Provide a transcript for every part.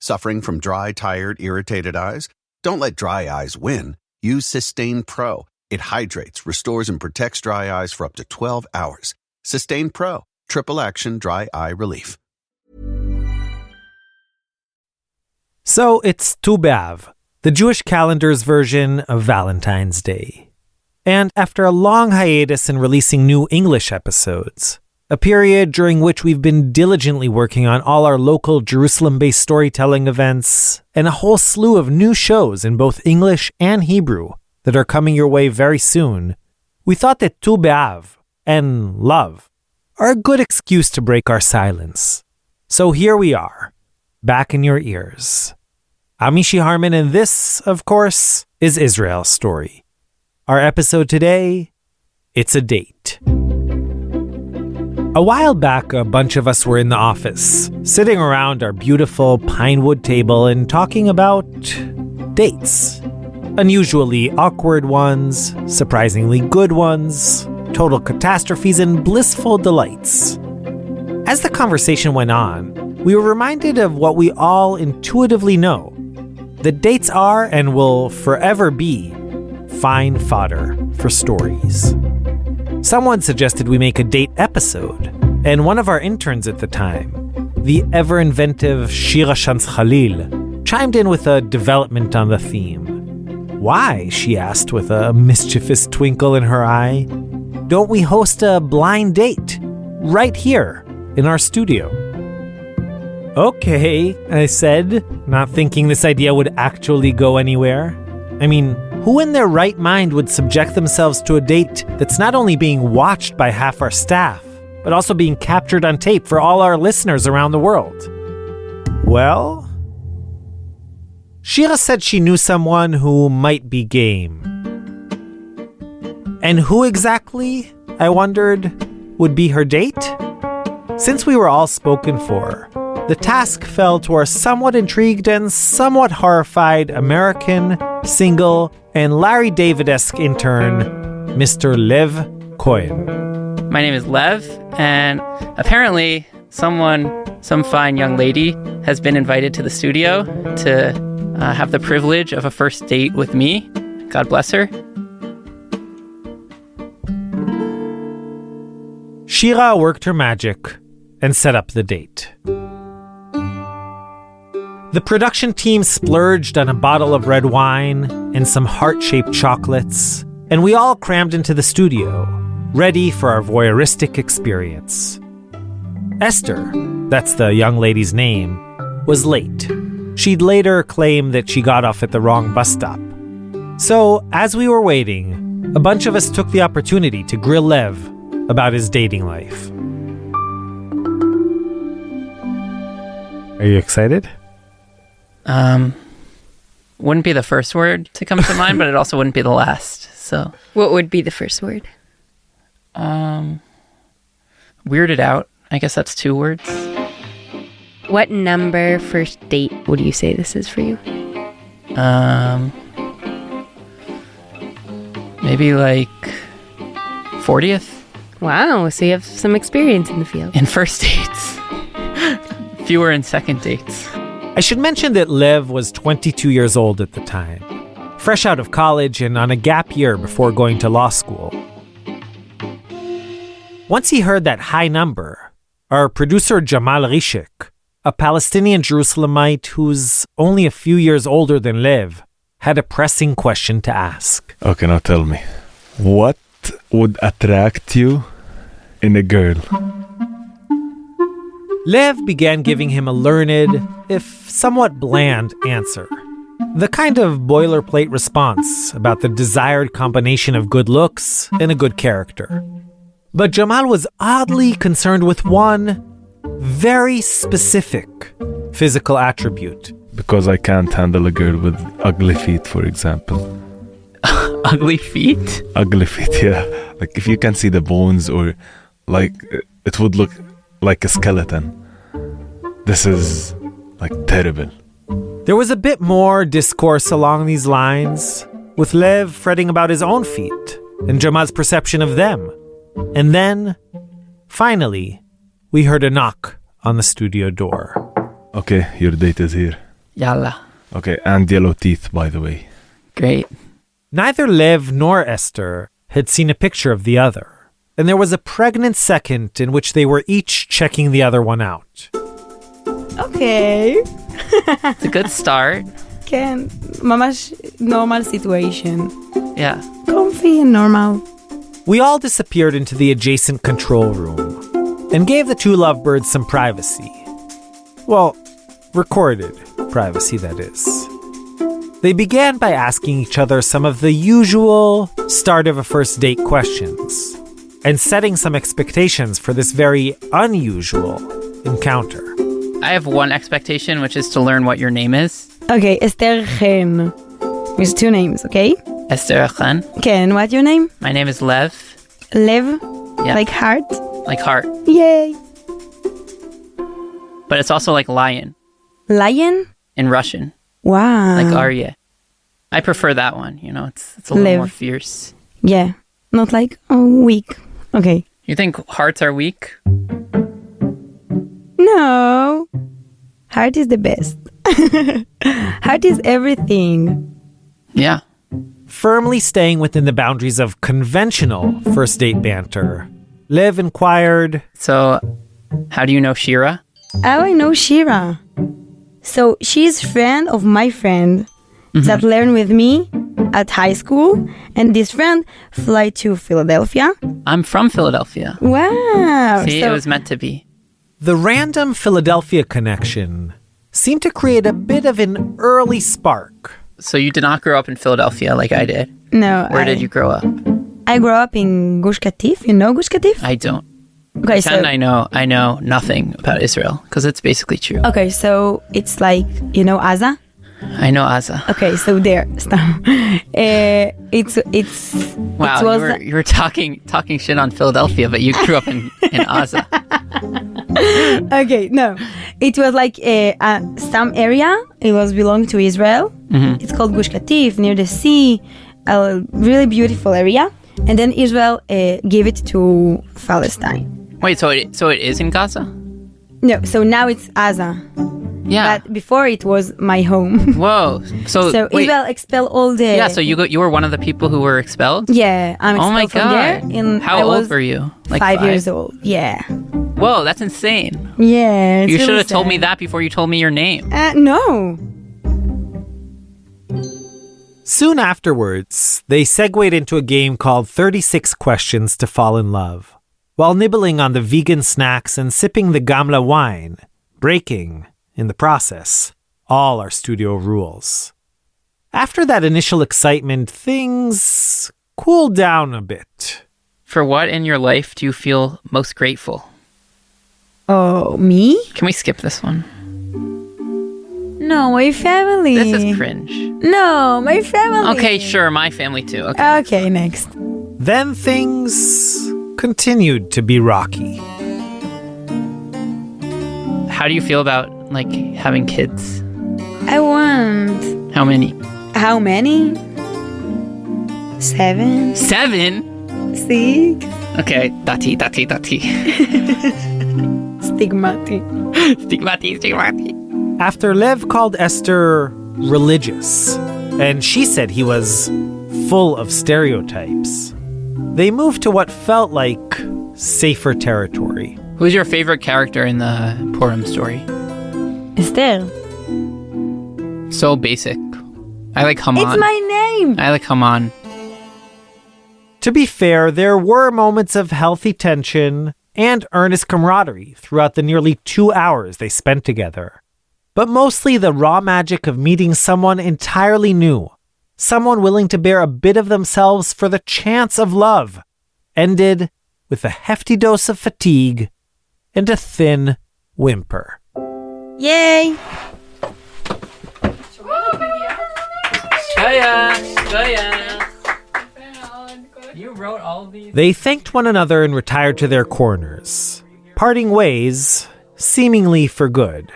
Suffering from dry, tired, irritated eyes? Don't let dry eyes win. Use Systane Pro. It hydrates, restores, and protects dry eyes for up to 12 hours. Systane Pro. Triple action dry eye relief. So it's Tu B'Av, the Jewish calendar's version of Valentine's Day. And after a long hiatus in releasing new English episodes, a period during which we've been diligently working on all our local Jerusalem-based storytelling events, and a whole slew of new shows in both English and Hebrew that are coming your way very soon, we thought that Tu B'Av and love are a good excuse to break our silence. So here we are, back in your ears. I'm Ishi Harman, and this, of course, is Israel's story. Our episode today, it's a date. A while back, a bunch of us were in the office, sitting around our beautiful pinewood table and talking about dates. Unusually awkward ones, surprisingly good ones, total catastrophes, and blissful delights. As the conversation went on, we were reminded of what we all intuitively know, that dates are and will forever be fine fodder for stories. Someone suggested we make a date episode, and one of our interns at the time, the ever-inventive Shira Shantz Khalil, chimed in with a development on the theme. Why, she asked with a mischievous twinkle in her eye, don't we host a blind date right here in our studio? Okay, I said, not thinking this idea would actually go anywhere. I mean, who in their right mind would subject themselves to a date that's not only being watched by half our staff, but also being captured on tape for all our listeners around the world? Well, Shira said she knew someone who might be game. And who exactly, I wondered, would be her date? Since we were all spoken for, the task fell to our somewhat intrigued and somewhat horrified American, single, and Larry David-esque intern, Mr. Lev Cohen. My name is Lev, and apparently some fine young lady has been invited to the studio to have the privilege of a first date with me. God bless her. Shira worked her magic and set up the date. The production team splurged on a bottle of red wine and some heart-shaped chocolates, and we all crammed into the studio, ready for our voyeuristic experience. Esther, that's the young lady's name, was late. She'd later claim that she got off at the wrong bus stop. So, as we were waiting, a bunch of us took the opportunity to grill Lev about his dating life. Are you excited? Wouldn't be the first word to come to mind, but it also wouldn't be the last. So, what would be the first word? Weirded out. I guess that's 2 words. What number first date would you say this is for you? Maybe like 40th? Wow, so you have some experience in the field. In first dates. Fewer in second dates. I should mention that Lev was 22 years old at the time, fresh out of college and on a gap year before going to law school. Once he heard that high number, our producer Jamal Rishik, a Palestinian Jerusalemite who's only a few years older than Lev, had a pressing question to ask. Okay, now tell me, what would attract you in a girl? Lev began giving him a learned, if somewhat bland, answer. The kind of boilerplate response about the desired combination of good looks and a good character. But Jamal was oddly concerned with one very specific physical attribute. Because I can't handle a girl with ugly feet, for example. Ugly feet? Ugly feet, yeah. Like if you can see the bones, or like it would look like a skeleton. This is like terrible. There was a bit more discourse along these lines, with Lev fretting about his own feet and Jamal's perception of them. And then, finally, we heard a knock on the studio door. Okay, your date is here. Yalla. Okay, and yellow teeth, by the way. Great. Neither Lev nor Esther had seen a picture of the other, and there was a pregnant second in which they were each checking the other one out. Okay. It's a good start. כן, ממש normal situation. Yeah. Comfy and normal. We all disappeared into the adjacent control room and gave the two lovebirds some privacy. Well, recorded privacy, that is. They began by asking each other some of the usual start of a first date questions and setting some expectations for this very unusual encounter. I have one expectation, which is to learn what your name is. Okay, Esther Chen. With 2 names, okay? Esther Khan. Ken, what's your name? My name is Lev. Lev? Yeah. Like heart? Like heart. Yay. But it's also like lion Lion? in Russian. Wow. Like Arya. I prefer that one, you know, it's a little Lev. more fierce. Yeah. Not like, weak. Okay. You think hearts are weak? No. Heart is the best. Heart is everything. Yeah. Firmly staying within the boundaries of conventional first date banter, Lev inquired, So, how do you know Shira? How I know Shira? So she's friend of my friend that learned with me at high school, and this friend fly to Philadelphia. I'm from Philadelphia. Wow. See, So- it was meant to be. The random Philadelphia connection seemed to create a bit of an early spark. So you did not grow up in Philadelphia like I did. No. Where did you grow up? I grew up in Gush Katif. You know Gush Katif? I don't. Okay, so Pretend I know nothing about Israel because it's basically true. it's like, you know Aza? I know Aza. Okay, so there. Stop. It's Wow, it was you were talking shit on Philadelphia, but you grew up in Aza. okay. No, it was like some area. It was belonged to Israel. It's called Gush Katif, near the sea. A really beautiful area. And then Israel gave it to Palestine. Wait, so it is in Gaza? No, so now it's Aza. Yeah. But before it was my home. Whoa. So wait. Israel expelled all the. Yeah. So you were one of the people who were expelled. Yeah, I'm Oh my expelled from there. god. And How I old was were you? Like 5 years old. Yeah. Whoa, that's insane. Yeah. You should have told me that before you told me your name. No. Soon afterwards, they segued into a game called 36 Questions to Fall in Love, while nibbling on the vegan snacks and sipping the Gamla wine, breaking, in the process, all our studio rules. After that initial excitement, things cooled down a bit. For what in your life do you feel most grateful? Oh, me? Can we skip this one? No, my family. This is cringe. No, my family. Okay, sure, my family too. Okay. Okay, next. Then things continued to be rocky. How do you feel about like having kids? I want. How many? How many? 7? 7? 6? Okay, dati. Stigmatic. Stigmati. After Lev called Esther religious, and she said he was full of stereotypes, they moved to what felt like safer territory. Who's your favorite character in the Purim story? Esther. So basic. I like Haman. It's my name. I like Haman. To be fair, there were moments of healthy tension and earnest camaraderie throughout the nearly 2 hours they spent together. But mostly the raw magic of meeting someone entirely new, someone willing to bear a bit of themselves for the chance of love, ended with a hefty dose of fatigue and a thin whimper. Yay. You wrote all of these? They thanked one another and retired to their corners, parting ways, seemingly for good.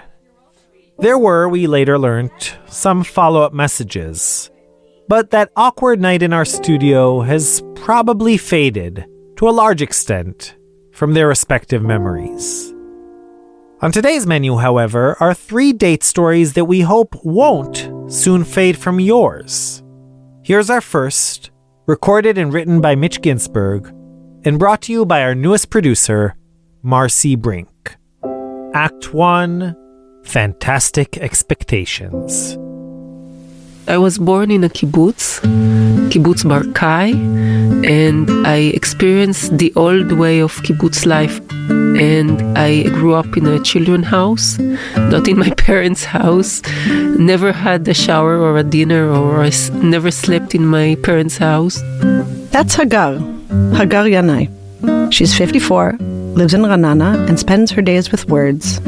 There were, we later learned, some follow-up messages, but that awkward night in our studio has probably faded, to a large extent, from their respective memories. On today's menu, however, are 3 date stories that we hope won't soon fade from yours. Here's our first, recorded and written by Mitch Ginsburg, and brought to you by our newest producer, Marcy Brink. Act 1, Fantastic Expectations. I was born in a kibbutz Barkai, and I experienced the old way of kibbutz life. And I grew up in a children's house, not in my parents' house. Never had a shower or a dinner, or I never slept in my parents' house. That's Hagar Yanai. She's 54, lives in Ranana, and spends her days with words.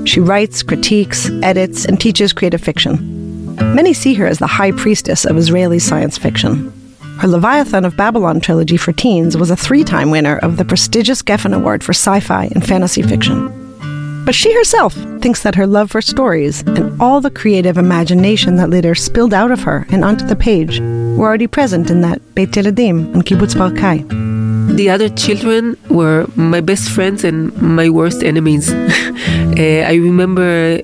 She writes, critiques, edits, and teaches creative fiction. Many see her as the high priestess of Israeli science fiction. Her Leviathan of Babylon trilogy for teens was a 3-time winner of the prestigious Geffen Award for sci-fi and fantasy fiction. But she herself thinks that her love for stories and all the creative imagination that later spilled out of her and onto the page were already present in that Beit Yeladim and Kibbutz Barkai. The other children were my best friends and my worst enemies. I remember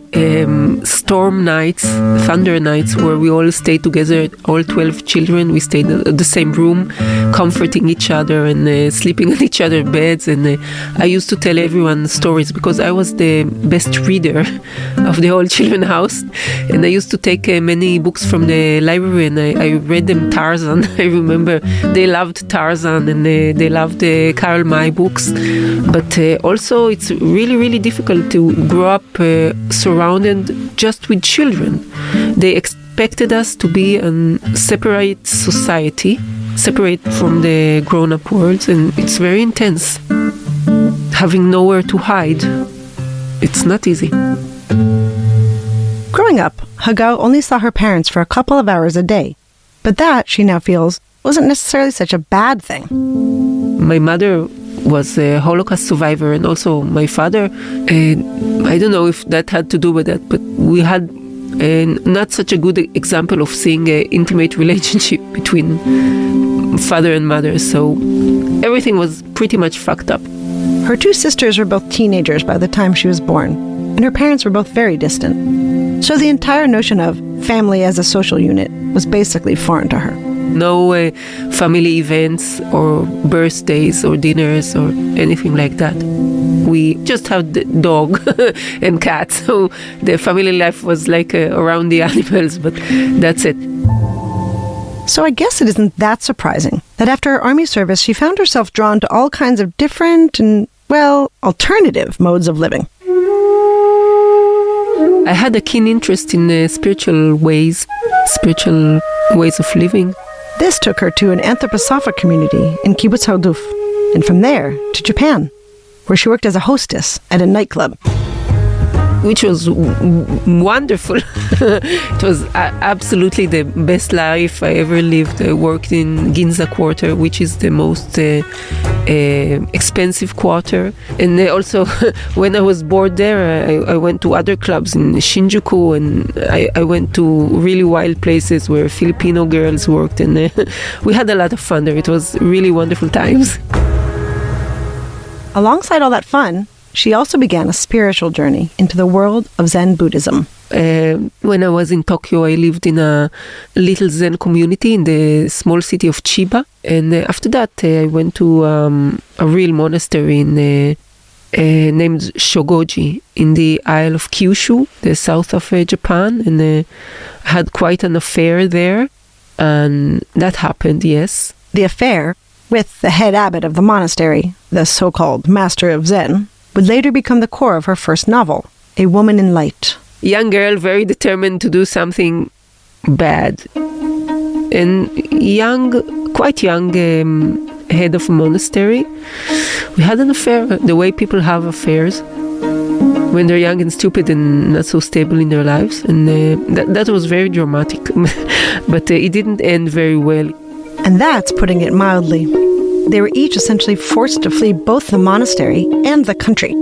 storm nights, thunder nights, where we all stayed together, all 12 children. We stayed in the same room, comforting each other and sleeping in each other's beds. And I used to tell everyone stories because I was the best reader of the whole children's house. And I used to take many books from the library, and I read them Tarzan. I remember they loved Tarzan, and they loved the Karl May books. But also it's really, really difficult to grow up surrounded just with children. They expected us to be a separate society, separate from the grown-up world, and it's very intense. Having nowhere to hide, it's not easy. Growing up, Hagar only saw her parents for a couple of hours a day. But that, she now feels, wasn't necessarily such a bad thing. My mother was a Holocaust survivor, and also my father. I don't know if that had to do with that, but we had not such a good example of seeing an intimate relationship between father and mother, so everything was pretty much fucked up. Her 2 sisters were both teenagers by the time she was born, and her parents were both very distant. So the entire notion of family as a social unit was basically foreign to her. No family events or birthdays or dinners or anything like that. We just had the dog and cat, so the family life was like around the animals, but that's it. So I guess it isn't that surprising that after her army service, she found herself drawn to all kinds of different and, well, alternative modes of living. I had a keen interest in spiritual ways of living. This took her to an anthroposophic community in Kibbutz Harduf, and from there to Japan, where she worked as a hostess at a nightclub. Which was wonderful. It was absolutely the best life I ever lived. I worked in Ginza Quarter, which is the most expensive quarter. And also, when I was bored there, I went to other clubs in Shinjuku, and I went to really wild places where Filipino girls worked, and we had a lot of fun there. It was really wonderful times. Alongside all that fun, she also began a spiritual journey into the world of Zen Buddhism. When I was in Tokyo, I lived in a little Zen community in the small city of Chiba. And after that, I went to a real monastery named Shogoji in the Isle of Kyushu, the south of Japan. And I had quite an affair there. And that happened, yes. The affair with the head abbot of the monastery, the so-called master of Zen, would later become the core of her first novel, A Woman in Light. Young girl, very determined to do something bad. And quite young head of a monastery. We had an affair, the way people have affairs when they're young and stupid and not so stable in their lives. And that was very dramatic. But it didn't end very well. And that's putting it mildly. They were each essentially forced to flee both the monastery and the country.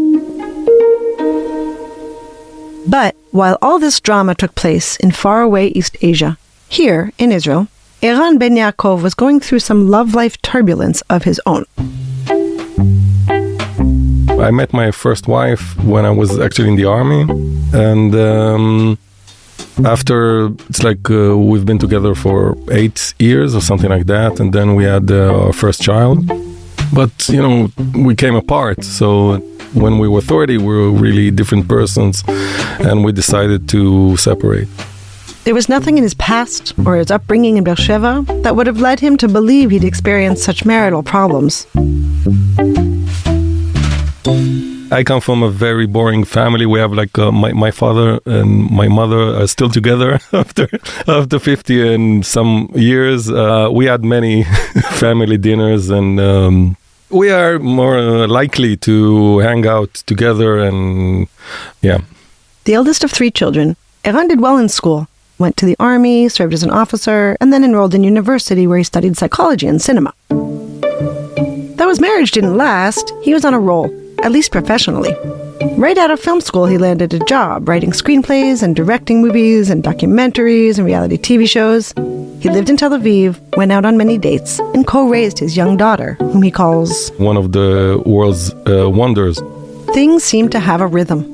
But while all this drama took place in faraway East Asia, here in Israel, Eran Ben Yaakov was going through some love life turbulence of his own. I met my first wife when I was actually in the army, and after, it's like we've been together for 8 years or something like that, and then we had our first child. But, we came apart, so when we were 30, we were really different persons, and we decided to separate. There was nothing in his past or his upbringing in Beersheva that would have led him to believe he'd experienced such marital problems. I come from a very boring family. We have my father and my mother are still together after 50 and some years. We had many family dinners, and we are more likely to hang out together, and yeah. The eldest of 3 children, Eran did well in school, went to the army, served as an officer, and then enrolled in university where he studied psychology and cinema. Though his marriage didn't last, he was on a roll, at least professionally. Right out of film school, he landed a job writing screenplays and directing movies and documentaries and reality TV shows. He lived in Tel Aviv, went out on many dates, and co-raised his young daughter, whom he calls one of the world's wonders. Things seemed to have a rhythm.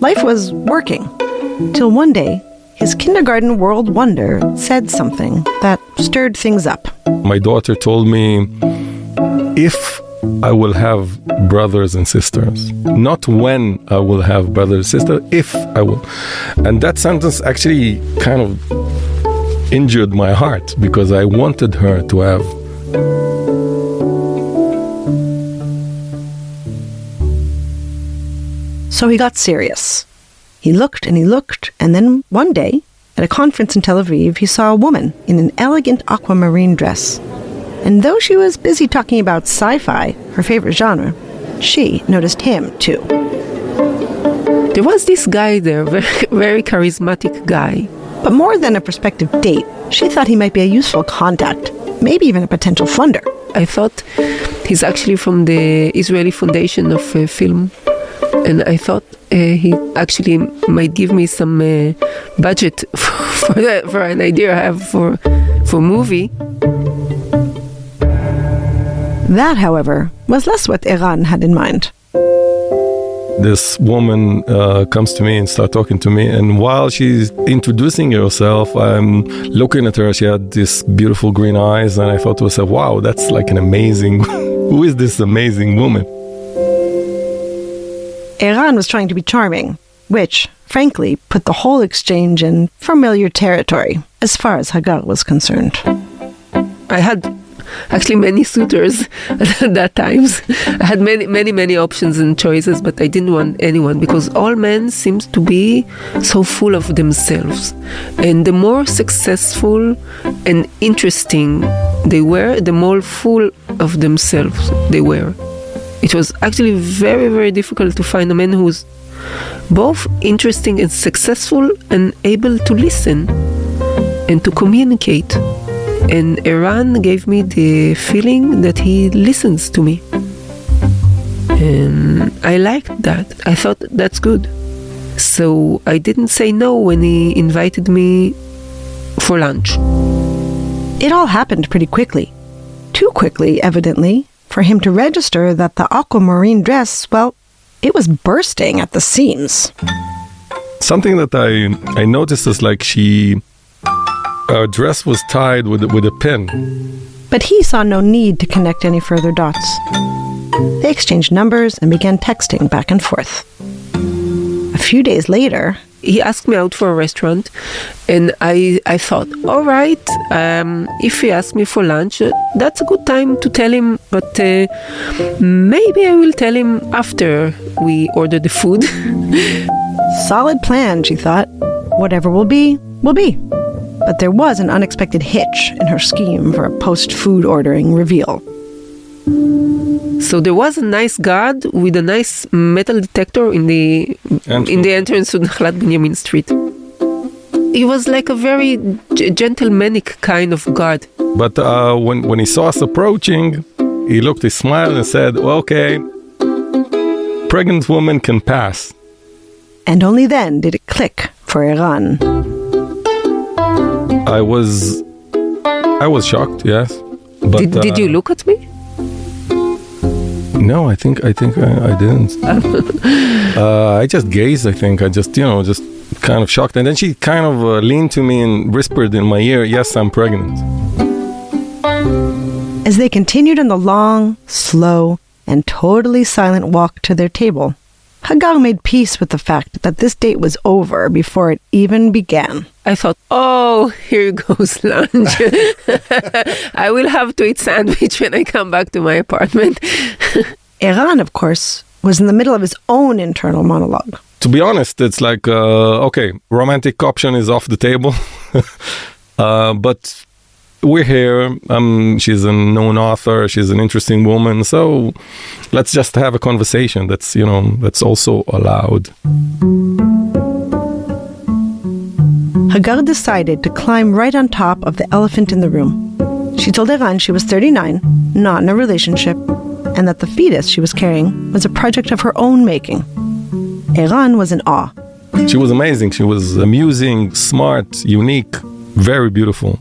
Life was working. Till one day, his kindergarten world wonder said something that stirred things up. My daughter told me, if I will have brothers and sisters, not when I will have brothers and sisters, if I will. And that sentence actually kind of injured my heart, because I wanted her to have. So he got serious. He looked, and then one day, at a conference in Tel Aviv, he saw a woman in an elegant aquamarine dress. And though she was busy talking about sci-fi, her favorite genre, she noticed him too. There was this guy there, very, very charismatic guy. But more than a prospective date, she thought he might be a useful contact, maybe even a potential funder. I thought he's actually from the Israeli Foundation of Film. And I thought he actually might give me some budget for an idea I have for movie. That, however, was less what Eran had in mind. This woman comes to me and starts talking to me, and while she's introducing herself, I'm looking at her. She had these beautiful green eyes, and I thought to myself, wow, that's like an amazing... Who is this amazing woman? Eran was trying to be charming, which, frankly, put the whole exchange in familiar territory, as far as Hagar was concerned. I had actually many suitors at that times. I had many options and choices, but I didn't want anyone, because all men seemed to be so full of themselves. And the more successful and interesting they were, the more full of themselves they were. It was actually very, very difficult to find a man who was both interesting and successful and able to listen and to communicate. And Eran gave me the feeling that he listens to me. And I liked that. I thought that's good. So I didn't say no when he invited me for lunch. It all happened pretty quickly. Too quickly, evidently, for him to register that the aquamarine dress, well, it was bursting at the seams. Something that I noticed is like her dress was tied with a pin. But he saw no need to connect any further dots. They exchanged numbers and began texting back and forth. A few days later, he asked me out for a restaurant, and I thought, all right, if he asks me for lunch, that's a good time to tell him, but maybe I will tell him after we order the food. Solid plan, she thought. Whatever will be, will be. But there was an unexpected hitch in her scheme for a post-food ordering reveal. So there was a nice guard with a nice metal detector in the entrance to Nachlat Benjamin Street. He was like a very gentlemanic kind of guard. But when he saw us approaching, he looked, he smiled and said, well, okay, pregnant woman can pass. And only then did it click for Eran. I was shocked, yes. But, did you look at me? No, I think I didn't. I just gazed. I think I just kind of shocked, and then she kind of leaned to me and whispered in my ear, "Yes, I'm pregnant." As they continued on the long, slow, and totally silent walk to their table, Hagar made peace with the fact that this date was over before it even began. I thought, oh, here goes lunch. I will have to eat sandwich when I come back to my apartment. Eran, of course, was in the middle of his own internal monologue. To be honest, it's like, okay, romantic option is off the table. But we're here. She's a known author. She's an interesting woman. So let's just have a conversation. That's also allowed. Hagar decided to climb right on top of the elephant in the room. She told Eran she was 39, not in a relationship, and that the fetus she was carrying was a project of her own making. Eran was in awe. She was amazing. She was amusing, smart, unique, very beautiful.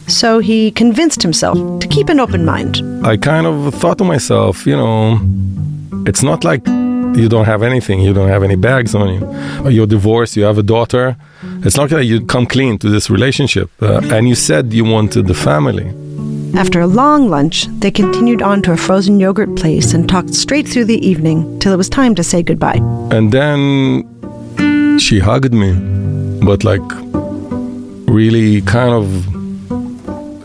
So he convinced himself to keep an open mind. I kind of thought to myself, it's not like you don't have anything, you don't have any bags on you. You're divorced, you have a daughter. It's not like you come clean to this relationship. And you said you wanted the family. After a long lunch, they continued on to a frozen yogurt place and talked straight through the evening till it was time to say goodbye. And then she hugged me, but really kind of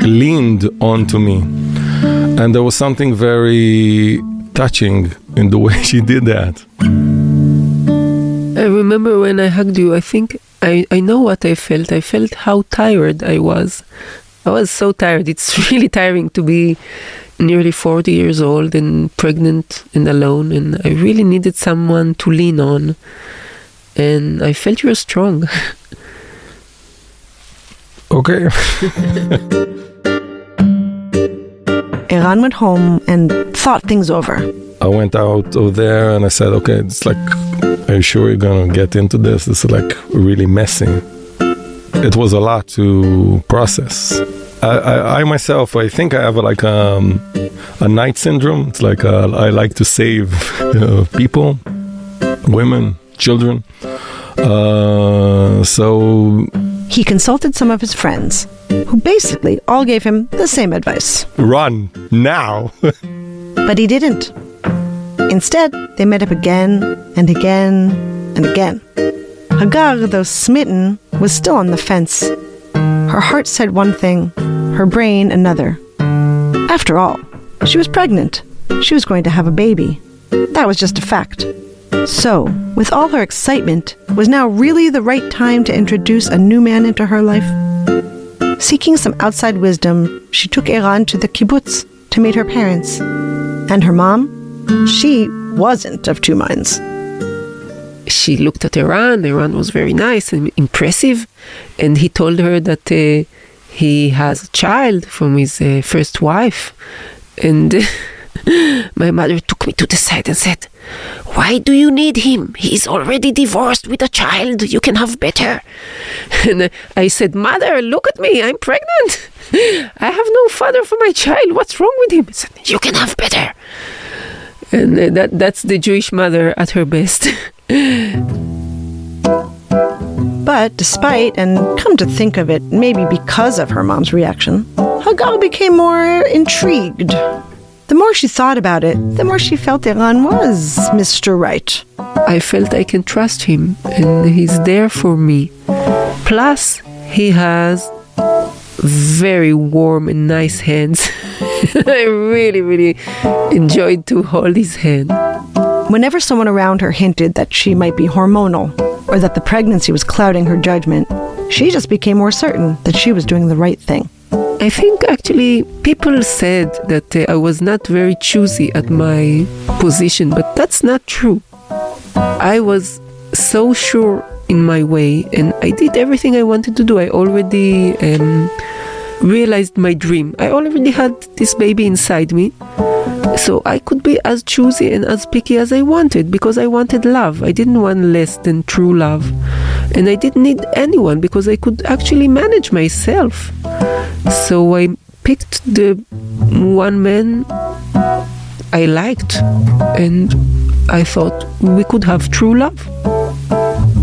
leaned onto me. And there was something very touching in the way she did that. I remember when I hugged you, I think I know what I felt. I felt how tired I was. I was so tired. It's really tiring to be nearly 40 years old and pregnant and alone. And I really needed someone to lean on. And I felt you were strong. Okay. Eran went home and thought things over. I went out over there and I said, okay, it's like, are you sure you're going to get into this? This is really messy. It was a lot to process. I myself, I think I have a knight syndrome. It's like I like to save people, women, children. So he consulted some of his friends, who basically all gave him the same advice. Run now. But he didn't. Instead, they met up again and again and again. Hagar, though smitten, was still on the fence. Her heart said one thing, her brain another. After all, she was pregnant. She was going to have a baby. That was just a fact. So, with all her excitement, was now really the right time to introduce a new man into her life? Seeking some outside wisdom, she took Eran to the kibbutz to meet her parents. And her mom? She wasn't of two minds. She looked at Eran. Eran was very nice and impressive. And he told her that he has a child from his first wife. And my mother took me to the side and said, "Why do you need him? He's already divorced with a child. You can have better." And I said, "Mother, look at me. I'm pregnant. I have no father for my child. What's wrong with him?" He said, "You can have better." And that's the Jewish mother at her best. But despite, and come to think of it, maybe because of her mom's reaction, Hagar became more intrigued. The more she thought about it, the more she felt Eran was Mr. Right. I felt I can trust him, and he's there for me. Plus, he has very warm and nice hands. I really, really enjoyed to hold his hand. Whenever someone around her hinted that she might be hormonal, or that the pregnancy was clouding her judgment, she just became more certain that she was doing the right thing. I think actually people said that I was not very choosy at my position, but that's not true. I was so sure in my way, and I did everything I wanted to do. I already realized my dream. I already had this baby inside me, so I could be as choosy and as picky as I wanted, because I wanted love. I didn't want less than true love, and I didn't need anyone because I could actually manage myself. So I picked the one man I liked, and I thought we could have true love.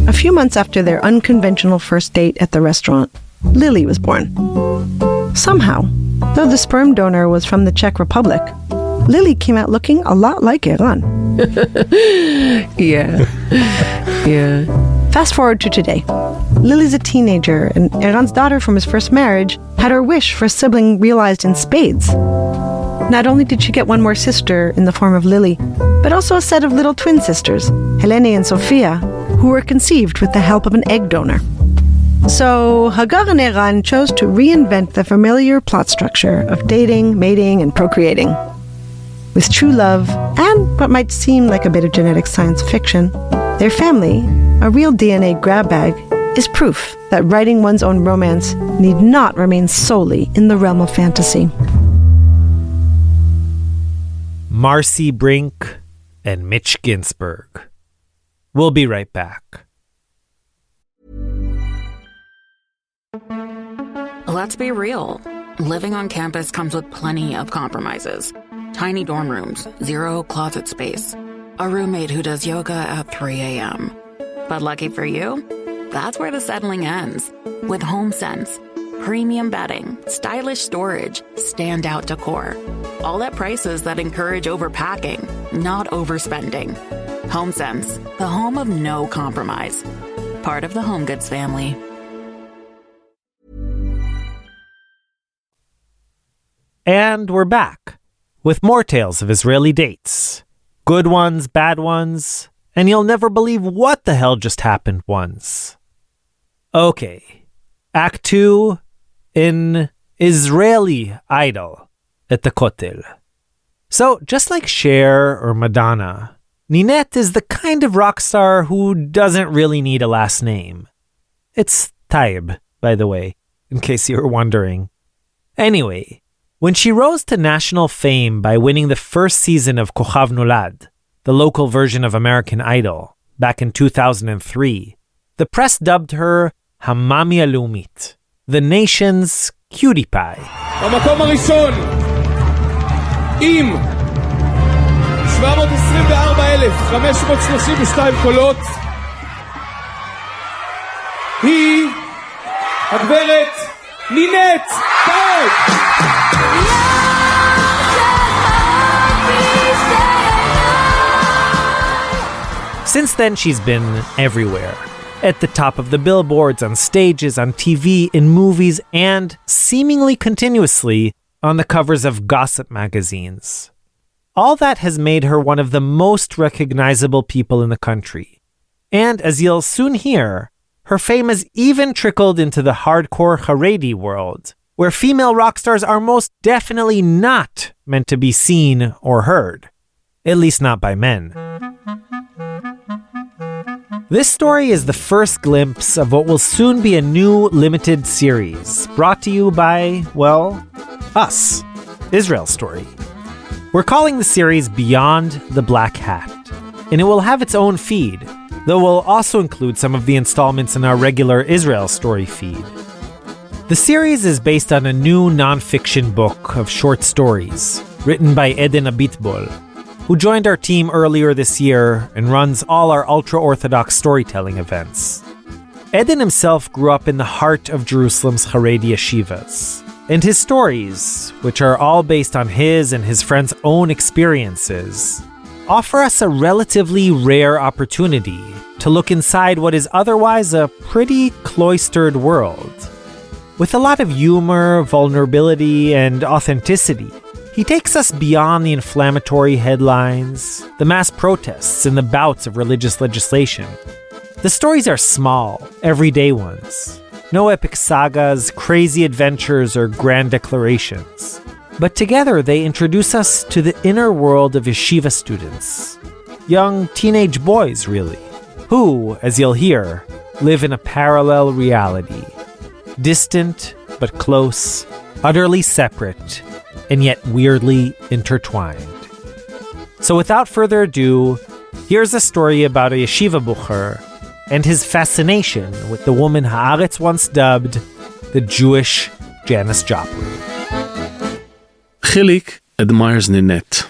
A few months after their unconventional first date at the restaurant, Lily was born. Somehow, though the sperm donor was from the Czech Republic, Lily came out looking a lot like Eran. Yeah. Fast forward to today. Lily's a teenager, and Eran's daughter from his first marriage had her wish for a sibling realized in spades. Not only did she get one more sister in the form of Lily, but also a set of little twin sisters, Helene and Sophia, who were conceived with the help of an egg donor. So Hagar and Eran chose to reinvent the familiar plot structure of dating, mating, and procreating. With true love and what might seem like a bit of genetic science fiction, their family, a real DNA grab bag, is proof that writing one's own romance need not remain solely in the realm of fantasy. Marcy Brink and Mitch Ginsburg. We'll be right back. Let's be real. Living on campus comes with plenty of compromises. Tiny dorm rooms, zero closet space, a roommate who does yoga at 3 a.m. But lucky for you, that's where the settling ends. With HomeSense. Premium bedding, stylish storage, standout decor. All at prices that encourage overpacking, not overspending. HomeSense, the home of no compromise. Part of the HomeGoods family. And we're back with more tales of Israeli dates. Good ones, bad ones, and you'll never believe what the hell just happened ones. Okay, Act 2, an Israeli idol at the Kotel. So, just like Cher or Madonna, Ninette is the kind of rock star who doesn't really need a last name. It's Taib, by the way, in case you were wondering. Anyway, when she rose to national fame by winning the first season of Kochav Nolad, the local version of American Idol, back in 2003, the press dubbed her Hamami Alumit, the nation's cutie pie. במקום הראשון, עם 724,532 קולות, היא הגברת נינט טייב. Since then, she's been everywhere. At the top of the billboards, on stages, on TV, in movies, and seemingly continuously on the covers of gossip magazines. All that has made her one of the most recognizable people in the country. And as you'll soon hear, her fame has even trickled into the hardcore Haredi world, where female rock stars are most definitely not meant to be seen or heard. At least not by men. This story is the first glimpse of what will soon be a new limited series, brought to you by, well, us, Israel Story. We're calling the series Beyond the Black Hat, and it will have its own feed, though we'll also include some of the installments in our regular Israel Story feed. The series is based on a new non-fiction book of short stories, written by Eden Abitbol, who joined our team earlier this year and runs all our ultra-Orthodox storytelling events. Eden himself grew up in the heart of Jerusalem's Haredi yeshivas, and his stories, which are all based on his and his friends' own experiences, offer us a relatively rare opportunity to look inside what is otherwise a pretty cloistered world. With a lot of humor, vulnerability, and authenticity, he takes us beyond the inflammatory headlines, the mass protests, and the bouts of religious legislation. The stories are small, everyday ones. No epic sagas, crazy adventures, or grand declarations. But together they introduce us to the inner world of yeshiva students. Young teenage boys, really, who, as you'll hear, live in a parallel reality. Distant, but close, utterly separate, and yet weirdly intertwined. So without further ado, here's a story about a yeshiva bucher and his fascination with the woman Haaretz once dubbed the Jewish Janis Joplin. Chilik admires Ninette.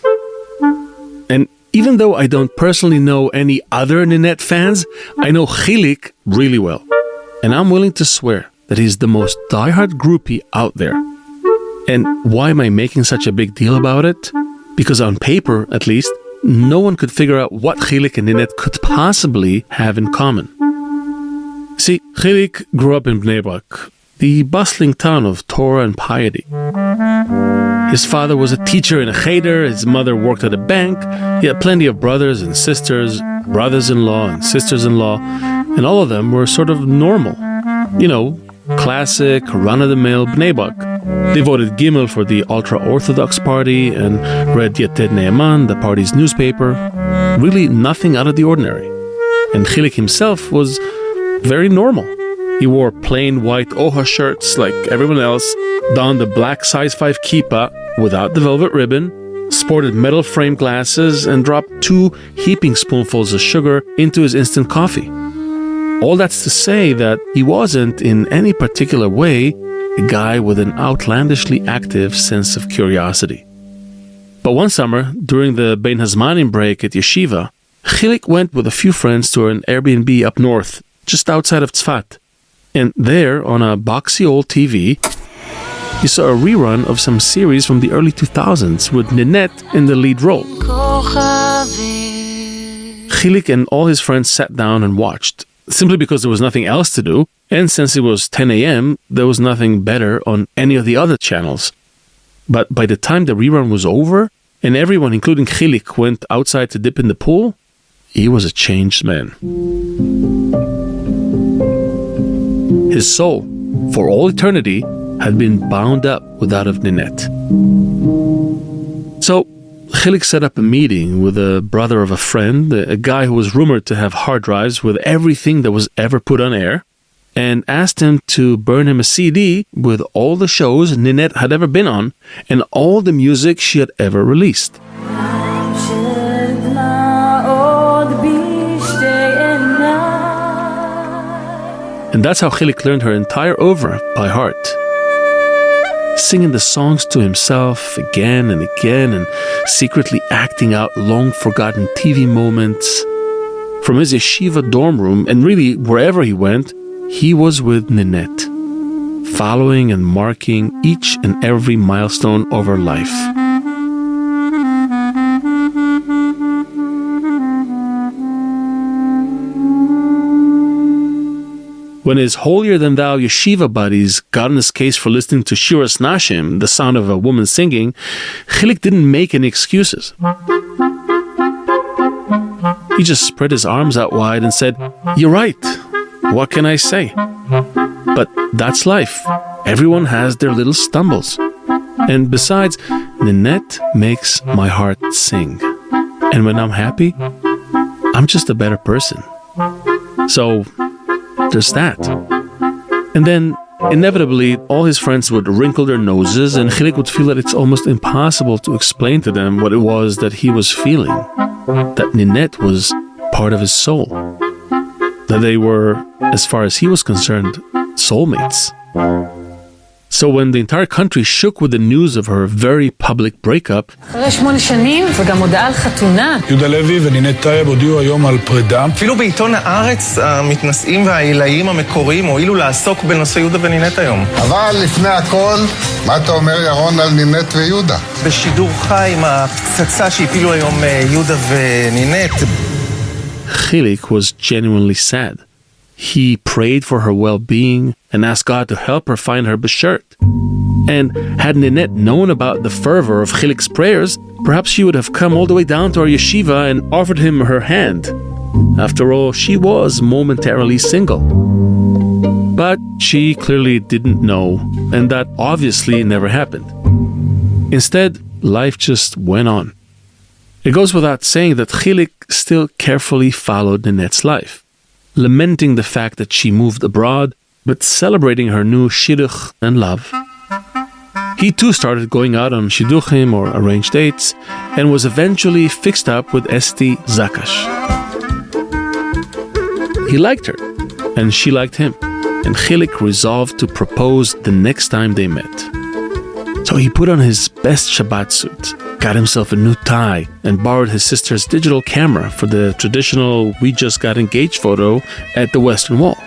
even though I don't personally know any other Ninette fans, I know Chilik really well. And I'm willing to swear that he's the most diehard groupie out there. And why am I making such a big deal about it? Because on paper, at least, no one could figure out what Chilik and Ninette could possibly have in common. See, Chilik grew up in Bnei Brak, the bustling town of Torah and piety. His father was a teacher in a cheder, his mother worked at a bank, he had plenty of brothers and sisters, brothers-in-law and sisters-in-law, and all of them were sort of normal. You know, classic, run-of-the-mill Bnei Brak. They voted Gimel for the ultra-Orthodox party and read Yated Ne'eman, the party's newspaper. Really nothing out of the ordinary. And Chilik himself was very normal. He wore plain white Oha shirts like everyone else, donned a black size 5 kippah without the velvet ribbon, sported metal frame glasses, and dropped 2 heaping spoonfuls of sugar into his instant coffee. All that's to say that he wasn't, in any particular way, a guy with an outlandishly active sense of curiosity. But one summer, during the Bein Hazmanim break at yeshiva, Chilik went with a few friends to an Airbnb up north, just outside of Tzfat. And there, on a boxy old TV, he saw a rerun of some series from the early 2000s with Ninette in the lead role. Chilik and all his friends sat down and watched, simply because there was nothing else to do, and since it was 10 a.m., there was nothing better on any of the other channels. But by the time the rerun was over, and everyone, including Chilik, went outside to dip in the pool, he was a changed man. His soul, for all eternity, had been bound up with that of Ninette. So, Chilik set up a meeting with a brother of a friend, a guy who was rumored to have hard drives with everything that was ever put on air, and asked him to burn him a CD with all the shows Ninette had ever been on and all the music she had ever released. And that's how Chilik learned her entire oeuvre by heart. Singing the songs to himself again and again and secretly acting out long-forgotten TV moments. From his yeshiva dorm room, and really wherever he went, he was with Ninette, following and marking each and every milestone of her life. When his holier-than-thou yeshiva buddies got in his case for listening to Shiras Nashim, the sound of a woman singing, Chilik didn't make any excuses. He just spread his arms out wide and said, "You're right. What can I say? But that's life. Everyone has their little stumbles. And besides, Ninette makes my heart sing. And when I'm happy, I'm just a better person. So there's that." And then, inevitably, all his friends would wrinkle their noses, and Chilik would feel that it's almost impossible to explain to them what it was that he was feeling. That Ninette was part of his soul. That they were, as far as he was concerned, soulmates. So when the entire country shook with the news of her very public breakup, יהודה לוי ונינט טייב הודיעו היום על פרידה. אפילו בעיתון הארץ, המתנשאים והעילאים המקוריים הועילו לעסוק בנושא יהודה ונינט היום. אבל לפני הכל, מה אתה אומר ירון על נינט ויהודה? בשידור חי עם הפצצה שהפילו היום יהודה ונינט. Chilik was genuinely sad. He prayed for her well-being and asked God to help her find her beshert. And had Ninette known about the fervor of Chilik's prayers, perhaps she would have come all the way down to our yeshiva and offered him her hand. After all, she was momentarily single. But she clearly didn't know, and that obviously never happened. Instead, life just went on. It goes without saying that Chilik still carefully followed Ninette's life, lamenting the fact that she moved abroad, but celebrating her new shidduch and love. He too started going out on shidduchim or arranged dates, and was eventually fixed up with Esti Zakash. He liked her, and she liked him, and Chilik resolved to propose the next time they met. So he put on his best Shabbat suit, got himself a new tie, and borrowed his sister's digital camera for the traditional "we just got engaged" photo at the Western Wall.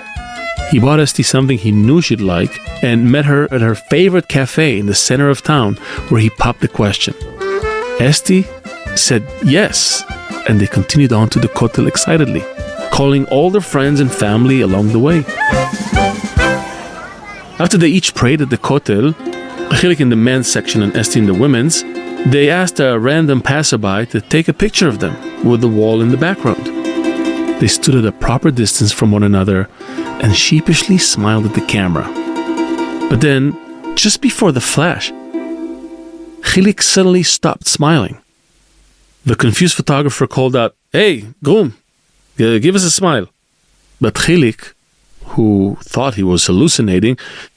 He bought Esti something he knew she'd like and met her at her favorite cafe in the center of town, where he popped the question. Esti said yes, and they continued on to the Kotel excitedly, calling all their friends and family along the way. After they each prayed at the Kotel, Chilik in the men's section and Esti in the women's, they asked a random passerby to take a picture of them with the wall in the background. They stood at a proper distance from one another and sheepishly smiled at the camera. But then, just before the flash, Chilik suddenly stopped smiling. The confused photographer called out, "Hey, Grum, give us a smile." But Chilik, who thought he was hallucinating,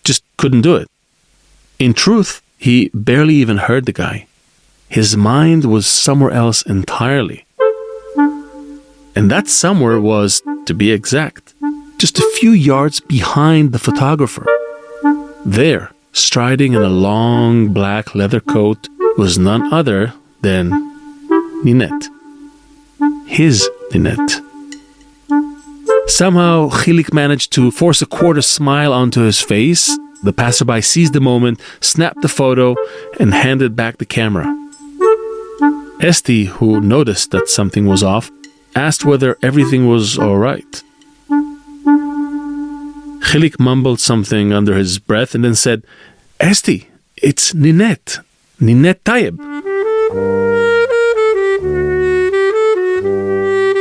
just couldn't do it. In truth, he barely even heard the guy. His mind was somewhere else entirely. And that somewhere was, to be exact, just a few yards behind the photographer. There, striding in a long black leather coat, was none other than Ninette. His Ninette. Somehow, Chilik managed to force a quarter smile onto his face. The passerby seized the moment, snapped the photo, and handed back the camera. Esti, who noticed that something was off, asked whether everything was all right. Chilik mumbled something under his breath and then said, "Esti, it's Ninette Tayeb."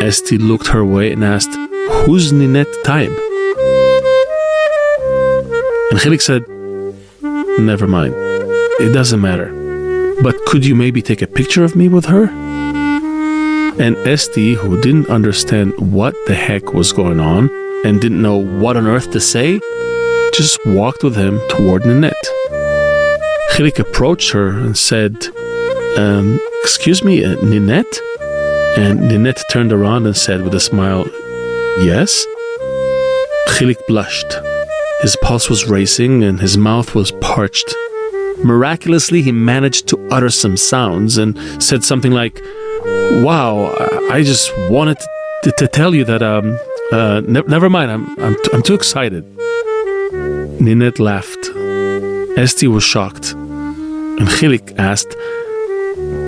Esti looked her way and asked, "Who's Ninette Tayeb?" And Chilik said, "Never mind. It doesn't matter. But could you maybe take a picture of me with her?" And Esti, who didn't understand what the heck was going on and didn't know what on earth to say, just walked with him toward Ninette. Chilik approached her and said, "Excuse me, Ninette?" And Ninette turned around and said with a smile, "Yes?" Chilik blushed. His pulse was racing and his mouth was parched. Miraculously, he managed to utter some sounds and said something like, "Wow, I just wanted to tell you that, never mind, I'm too excited." Ninette laughed. Esti was shocked. And Chilik asked,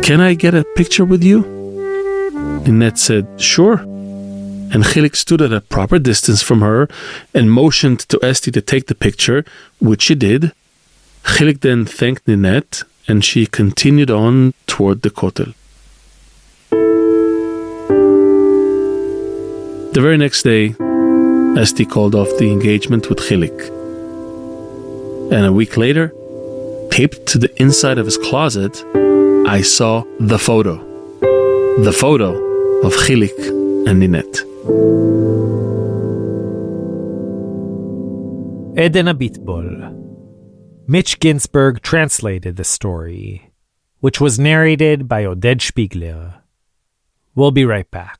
"Can I get a picture with you?" Ninette said, "Sure." And Chilik stood at a proper distance from her and motioned to Esti to take the picture, which she did. Chilik then thanked Ninette, and she continued on toward the Kotel. The very next day, Esti called off the engagement with Chilik. And a week later, taped to the inside of his closet, I saw the photo. The photo of Chilik and Ninette. Eden Abitbol. Mitch Ginsburg translated the story, which was narrated by Oded Spiegler. We'll be right back.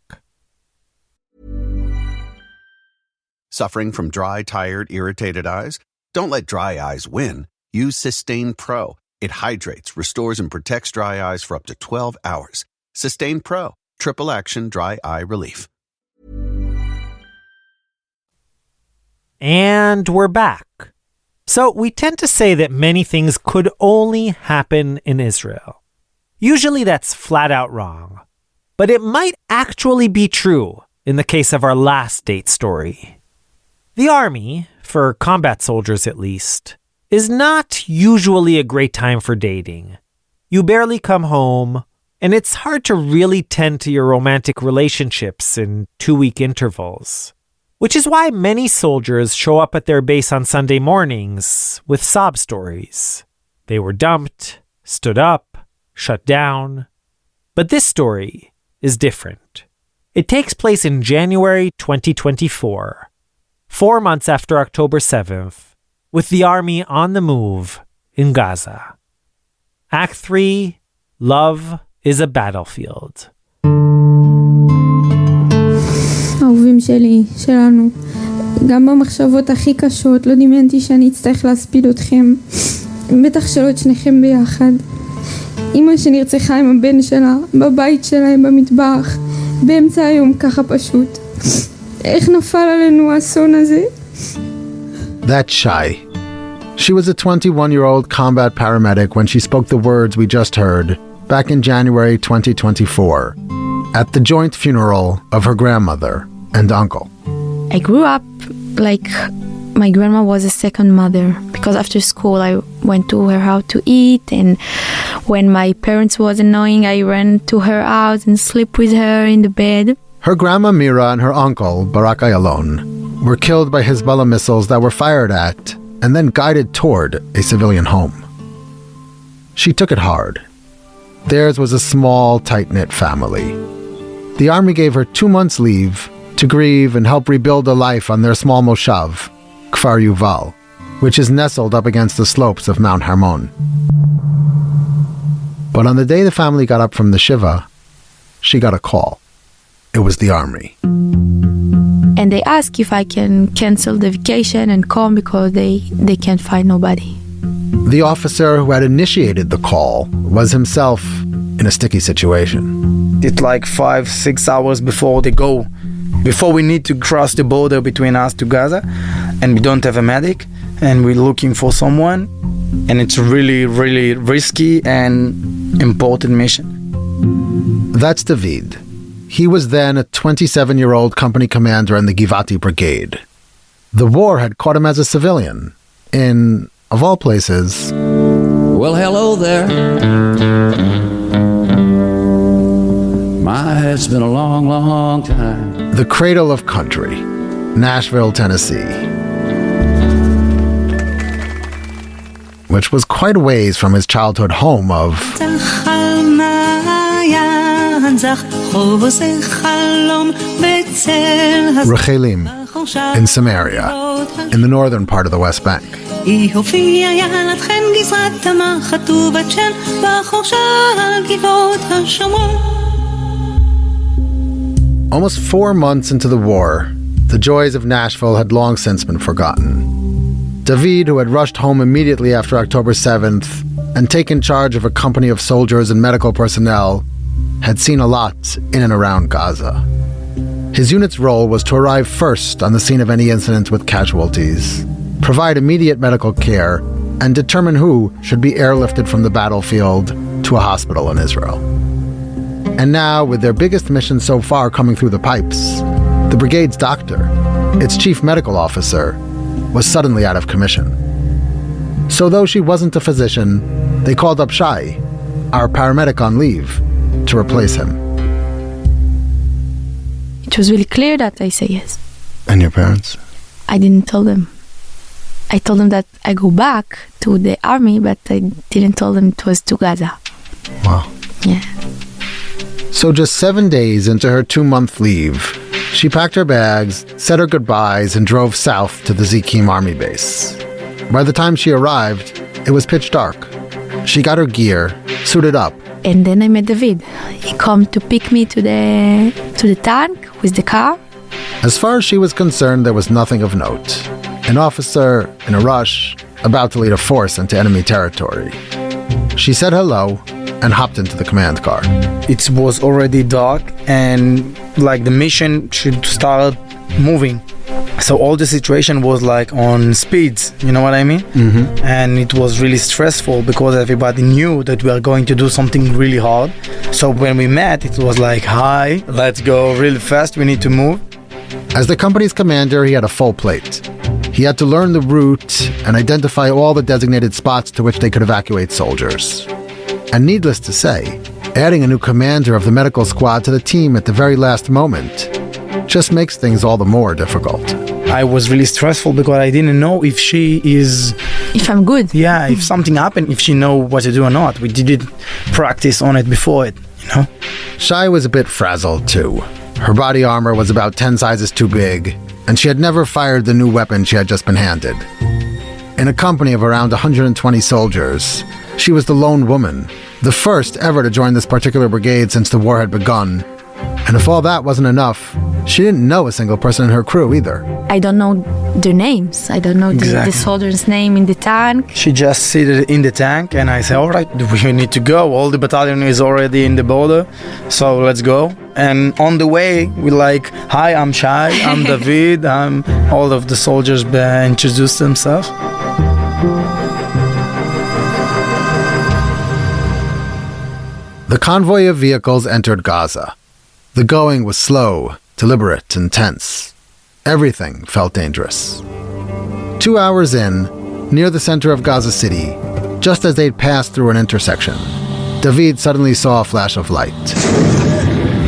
Suffering from dry, tired, irritated eyes? Don't let dry eyes win. Use Sustain Pro. It hydrates, restores, and protects dry eyes for up to 12 hours. Sustain Pro. Triple action dry eye relief. And we're back. So we tend to say that many things could only happen in Israel. Usually that's flat out wrong. But it might actually be true in the case of our last date story. The army, for combat soldiers at least, is not usually a great time for dating. You barely come home, and it's hard to really tend to your romantic relationships in 2-week intervals. Which is why many soldiers show up at their base on Sunday mornings with sob stories. They were dumped, stood up, shut down. But this story is different. It takes place in January 2024, 4 months after October 7th, with the army on the move in Gaza. Act 3, Love is a Battlefield. אהובים שלי, שלנו. גם במחשבות הכי קשות, לא דמיינתי שאני אצטרך להספיד אתכם. בטח שלא את שניכם ביחד. אמא שנרצחה עם הבן שלה, בבית שלהם במטבח, באמצע היום ככה פשוט. איך נפל עלינו האסון הזה? That's Shai. She was a 21-year-old combat paramedic when she spoke the words we just heard back in January 2024 at the joint funeral of her grandmother and uncle. I grew up like my grandma was a second mother because after school I went to her house to eat, and when my parents was annoying I ran to her house and slept with her in the bed. Her grandma Mira and her uncle Barak Ayalon were killed by Hezbollah missiles that were fired at and then guided toward a civilian home. She took it hard. Theirs was a small, tight-knit family. The army gave her 2 months' leave to grieve and help rebuild a life on their small moshav, Kfar Yuval, which is nestled up against the slopes of Mount Hermon. But on the day the family got up from the Shiva, she got a call. It was the army. And they asked if I can cancel the vacation and come because they can't find nobody. The officer who had initiated the call was himself in a sticky situation. It's like 5-6 hours before they go. Before we need to cross the border between us to Gaza, and we don't have a medic, and we're looking for someone, and it's really, really risky and important mission. That's David. He was then a 27-year-old company commander in the Givati Brigade. The war had caught him as a civilian in, of all places... Well, hello there. My, it's been a long, long time. The cradle of country, Nashville, Tennessee. Which was quite a ways from his childhood home of... Rechelim, in Samaria, in the northern part of the West Bank. Almost 4 months into the war, the joys of Nashville had long since been forgotten. David, who had rushed home immediately after October 7th and taken charge of a company of soldiers and medical personnel, had seen a lot in and around Gaza. His unit's role was to arrive first on the scene of any incident with casualties, provide immediate medical care, and determine who should be airlifted from the battlefield to a hospital in Israel. And now, with their biggest mission so far coming through the pipes, the brigade's doctor, its chief medical officer, was suddenly out of commission. So though she wasn't a physician, they called up Shai, our paramedic on leave, to replace him. It was really clear that I say yes. And your parents? I didn't tell them. I told them that I go back to the army, but I didn't tell them it was to Gaza. Wow. Yeah. So just 7 days into her 2-month leave, she packed her bags, said her goodbyes, and drove south to the Zikim army base. By the time she arrived, it was pitch dark. She got her gear, suited up. And then I met David. He came to pick me to the tank with the car. As far as she was concerned, there was nothing of note. An officer, in a rush, about to lead a force into enemy territory. She said hello and hopped into the command car. It was already dark, and like the mission should start moving. So all the situation was like on speeds, you know what I mean? Mm-hmm. And it was really stressful because everybody knew that we are going to do something really hard. So when we met, it was like, hi, let's go really fast, we need to move. As the company's commander, he had a full plate. He had to learn the route and identify all the designated spots to which they could evacuate soldiers. And needless to say, adding a new commander of the medical squad to the team at the very last moment just makes things all the more difficult. I was really stressful because I didn't know if she is... If I'm good. Yeah, if something happened, if she know what to do or not. We didn't practice on it before it, you know? Shai was a bit frazzled too. Her body armor was about 10 sizes too big, and she had never fired the new weapon she had just been handed. In a company of around 120 soldiers, she was the lone woman, the first ever to join this particular brigade since the war had begun. And if all that wasn't enough, she didn't know a single person in her crew either. I don't know their names. I don't know the soldier's name in the tank. She just seated in the tank, and I said, all right, we need to go. All the battalion is already in the border, so let's go. And on the way, we're like, hi, I'm Shai, I'm David, all of the soldiers introduced themselves. The convoy of vehicles entered Gaza. The going was slow, deliberate, and tense. Everything felt dangerous. 2 hours in, near the center of Gaza City, just as they'd passed through an intersection, David suddenly saw a flash of light.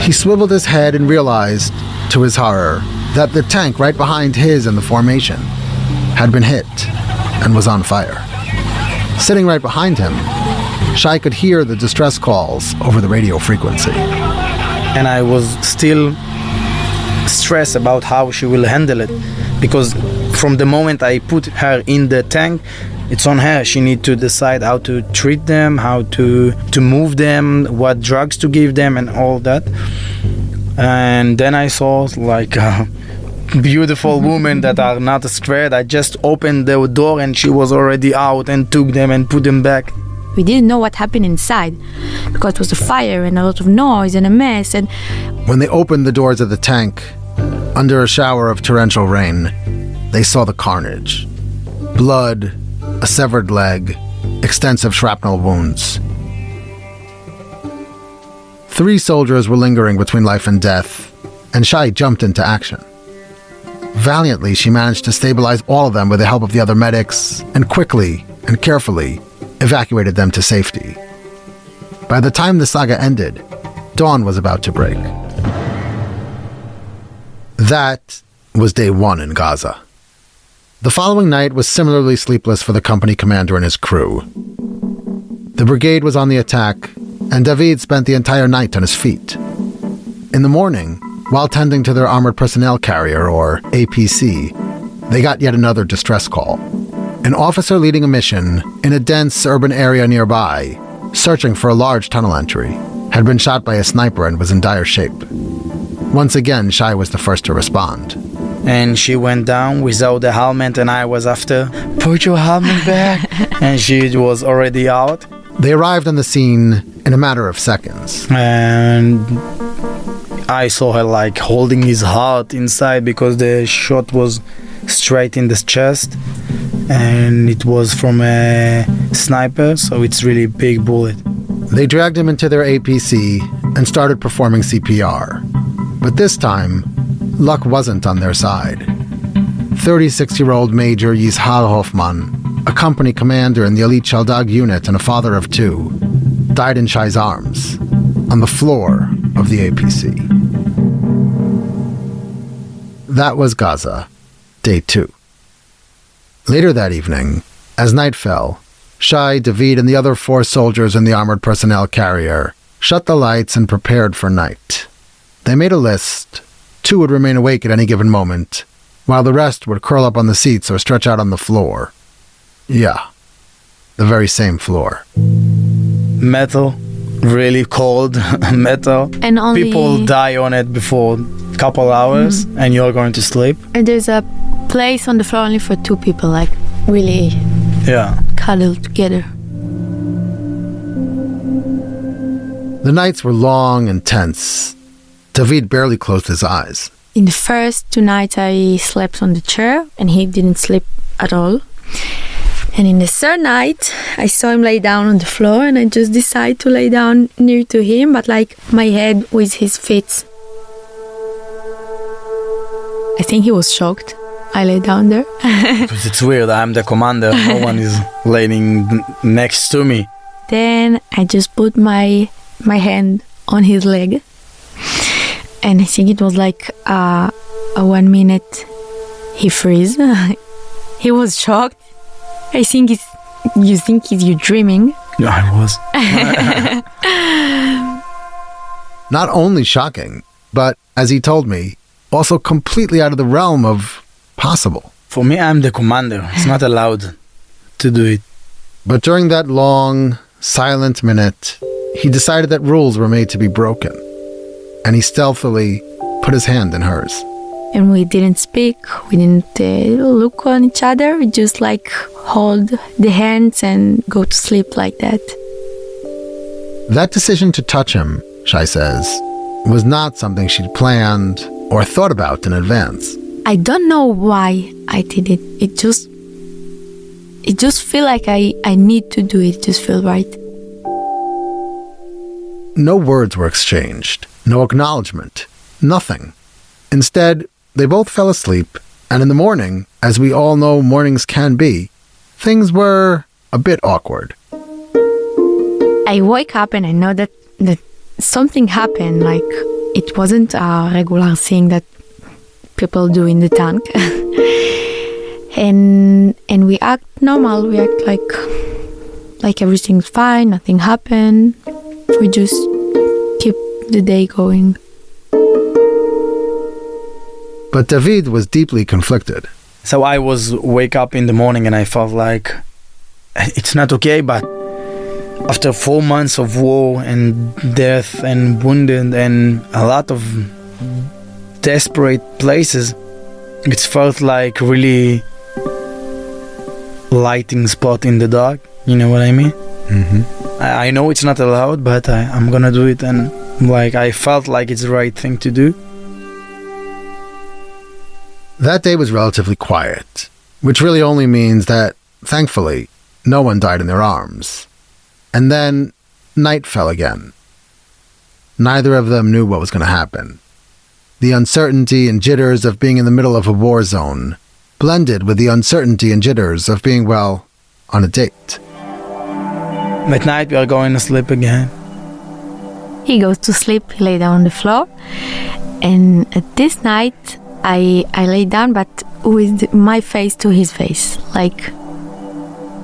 He swiveled his head and realized, to his horror, that the tank right behind his in the formation had been hit and was on fire. Sitting right behind him, Shai could hear the distress calls over the radio frequency. And I was still stressed about how she will handle it, because from the moment I put her in the tank, it's on her. She needs to decide how to treat them, how to move them, what drugs to give them, and all that. And then I saw like a beautiful woman that are not scared. I just opened the door and she was already out and took them and put them back. We didn't know what happened inside because it was a fire and a lot of noise and a mess. And when they opened the doors of the tank, under a shower of torrential rain, they saw the carnage. Blood, a severed leg, extensive shrapnel wounds. 3 soldiers were lingering between life and death, and Shai jumped into action. Valiantly, she managed to stabilize all of them with the help of the other medics, and quickly and carefully evacuated them to safety. By the time the saga ended, dawn was about to break. That was day 1 in Gaza. The following night was similarly sleepless for the company commander and his crew. The brigade was on the attack, and David spent the entire night on his feet. In the morning, while tending to their armored personnel carrier, or APC, they got yet another distress call. An officer leading a mission in a dense urban area nearby, searching for a large tunnel entry, had been shot by a sniper and was in dire shape. Once again, Shai was the first to respond. And she went down without the helmet, and I was after, put your helmet back, and she was already out. They arrived on the scene in a matter of seconds. And I saw her like holding his heart inside because the shot was straight in the chest, and it was from a sniper, so it's really big bullet. They dragged him into their APC and started performing CPR. But this time, luck wasn't on their side. 36-year-old Major Yishar Hoffman, a company commander in the elite Shaldag unit and a father of 2, died in Shai's arms, on the floor of the APC. That was Gaza, day 2. Later that evening, as night fell, Shai, David, and the other 4 soldiers in the armored personnel carrier shut the lights and prepared for night. They made a list. 2 would remain awake at any given moment, while the rest would curl up on the seats or stretch out on the floor. Yeah, the very same floor. Metal, really cold metal. And only people die on it before a couple hours, and you're going to sleep. And there's a place on the floor only for 2 people, like really cuddled together. The nights were long and tense. David barely closed his eyes. In the first 2 nights I slept on the chair and he didn't sleep at all. And in the 3rd night I saw him lay down on the floor and I just decided to lay down near to him, but like my head with his feet. I think he was shocked. I lay down there. Because it's weird, I'm the commander, no one is laying next to me. Then I just put my hand on his leg. And I think it was like a 1 minute he froze. He was shocked. I think you're dreaming. Yeah, I was. Not only shocking, but, as he told me, also completely out of the realm of possible. For me, I'm the commander. It's not allowed to do it. But during that long, silent minute, he decided that rules were made to be broken. And he stealthily put his hand in hers. and we didn't speak. We didn't look on each other. We just like hold the hands and go to sleep like that. That decision to touch him, Shai says, was not something she'd planned or thought about in advance. I don't know why I did it. It just feel like I need to do it. It just feel right. No words were exchanged, no acknowledgement, nothing. Instead, they both fell asleep, and in the morning, as we all know mornings can be, things were a bit awkward. I wake up and I know that something happened, like it wasn't a regular thing that people do in the tank. and we act normal, we act like everything's fine, nothing happened. We just keep the day going. But David was deeply conflicted. So I was wake up in the morning and I felt like it's not okay, but after 4 months of war and death and wounded and a lot of desperate places, it felt like really lighting spot in the dark. You know what I mean? Mm-hmm. I know it's not allowed, but I'm gonna do it, and like I felt like it's the right thing to do. That day was relatively quiet, which really only means that, thankfully, no one died in their arms. And then night fell again. Neither of them knew what was going to happen. The uncertainty and jitters of being in the middle of a war zone blended with the uncertainty and jitters of being, well, on a date. At night we are going to sleep again. He goes to sleep, he lay down on the floor, and at this night I lay down, but with my face to his face, like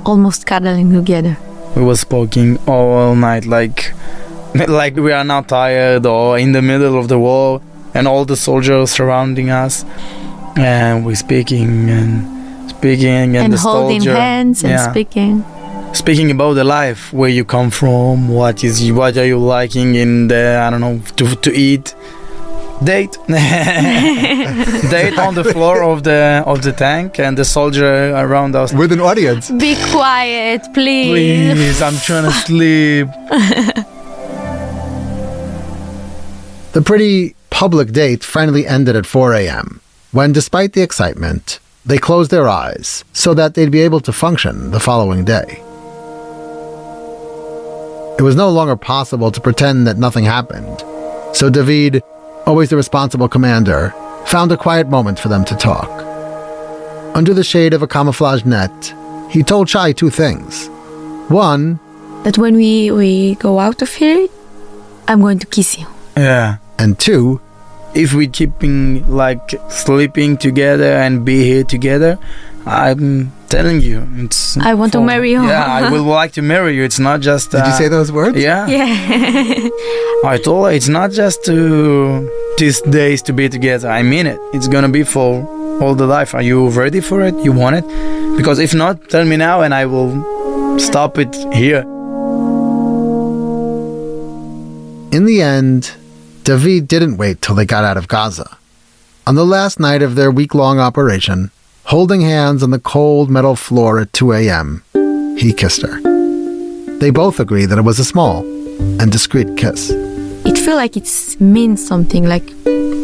almost cuddling together. We were speaking all night, like we are not tired or in the middle of the war, and all the soldiers surrounding us, and we're speaking and the holding soldier, hands and speaking about the life, where you come from, what are you liking in the, I don't know, to eat. Date on the floor of the tank, and the soldier around us with an audience. Be quiet, please. Please, I'm trying to sleep. The pretty public date finally ended at 4 a.m. when, despite the excitement, they closed their eyes so that they'd be able to function the following day. It was no longer possible to pretend that nothing happened, so David, always the responsible commander, found a quiet moment for them to talk. Under the shade of a camouflage net, he told Shai 2 things. One, that when we go out of here, I'm going to kiss you. Yeah. And 2, if we keeping like sleeping together and be here together, I'm telling you, it's. I want to marry you. Yeah, I would like to marry you. It's not just. Did you say those words? Yeah. Yeah. I told her it's not just these days to be together. I mean it. It's gonna be for all the life. Are you ready for it? You want it? Because if not, tell me now, and I will stop it here. In the end, David didn't wait till they got out of Gaza. On the last night of their week-long operation, holding hands on the cold metal floor at 2 a.m., he kissed her. They both agreed that it was a small and discreet kiss. It feels like it means something, like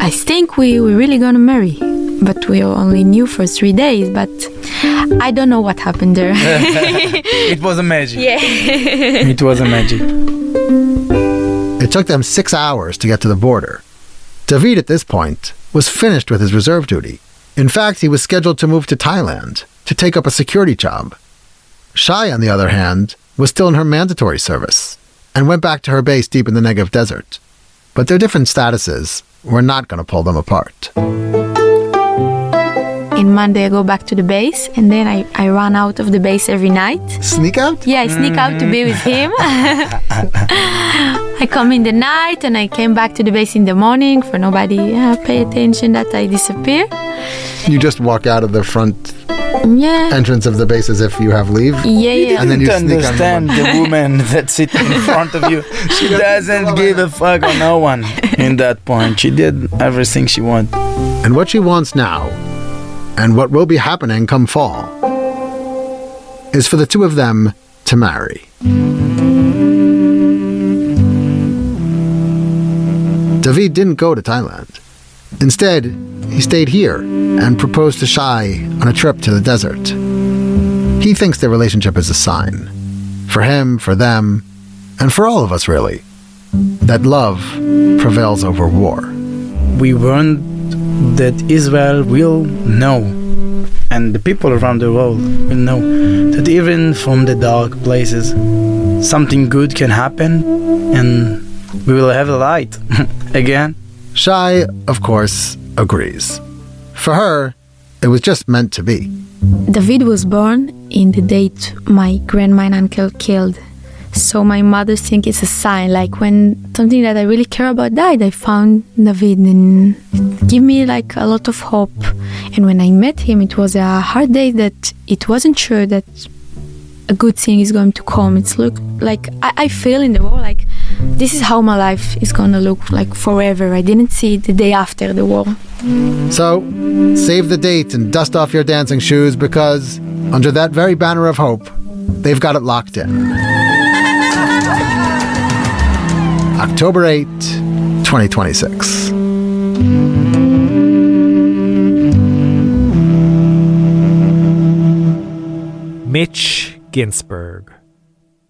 I think we're really gonna marry, but we only knew for 3 days, but I don't know what happened there. It was a magic. Yeah. It was a magic. It took them 6 hours to get to the border. David, at this point, was finished with his reserve duty. In fact, he was scheduled to move to Thailand to take up a security job. Shai, on the other hand, was still in her mandatory service and went back to her base deep in the Negev desert. But their different statuses were not going to pull them apart. In Monday, I go back to the base, and then I run out of the base every night. Sneak out? Yeah, I sneak out to be with him. I come in the night, and I came back to the base in the morning for nobody pay attention that I disappear. You just walk out of the front Yeah. entrance of the base as if you have leave. Yeah. And then you didn't sneak on understand the woman that's sitting in front of you. She doesn't give a fuck on no one in that point. She did everything she wanted. And what she wants now, and what will be happening come fall, is for the two of them to marry. David didn't go to Thailand. Instead, he stayed here and proposed to Shai on a trip to the desert. He thinks their relationship is a sign. For him, for them, and for all of us really, that love prevails over war. We warned that Israel will know, and the people around the world will know, that even from the dark places, something good can happen, and we will have a light again. Shai, of course, agrees. For her, it was just meant to be. David was born in the date my grandma and uncle killed. So my mother think it's a sign, like when something that I really care about died, I found David, and it gave me like a lot of hope. And when I met him, it was a hard day that it wasn't sure that a good thing is going to come. It's look like I feel in the war like this is how my life is gonna look like forever. I didn't see it the day after the war. So, save the date and dust off your dancing shoes because, under that very banner of hope, they've got it locked in. October 8, 2026. Mitch Ginsburg.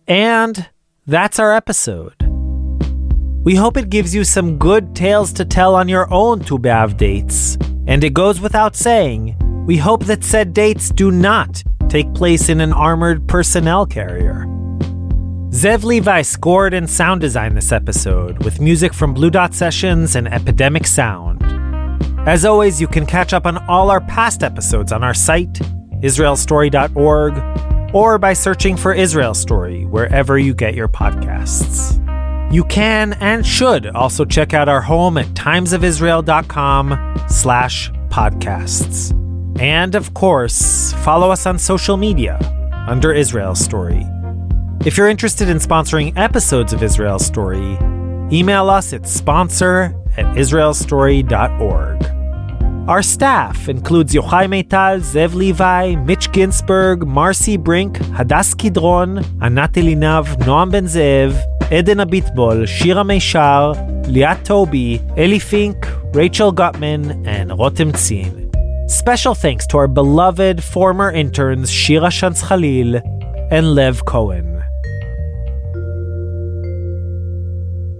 And that's our episode. We hope it gives you some good tales to tell on your own Tu B'Av dates. And it goes without saying, we hope that said dates do not take place in an armored personnel carrier. Zev Levi scored and sound designed this episode with music from Blue Dot Sessions and Epidemic Sound. As always, you can catch up on all our past episodes on our site, israelstory.org, or by searching for Israel Story wherever you get your podcasts. You can and should also check out our home at timesofisrael.com/podcasts. And of course, follow us on social media under Israel Story. If you're interested in sponsoring episodes of Israel Story, email us at sponsor@israelstory.org. Our staff includes Yochai Meital, Zev Levi, Mitch Ginsburg, Marcy Brink, Hadas Kidron, Anat Elinav, Noam Ben Zev, Eden Abitbol, Shira Meishar, Liat Tobi, Eli Fink, Rachel Gutman, and Rotem Tzin. Special thanks to our beloved former interns Shira Shantz Khalil and Lev Cohen.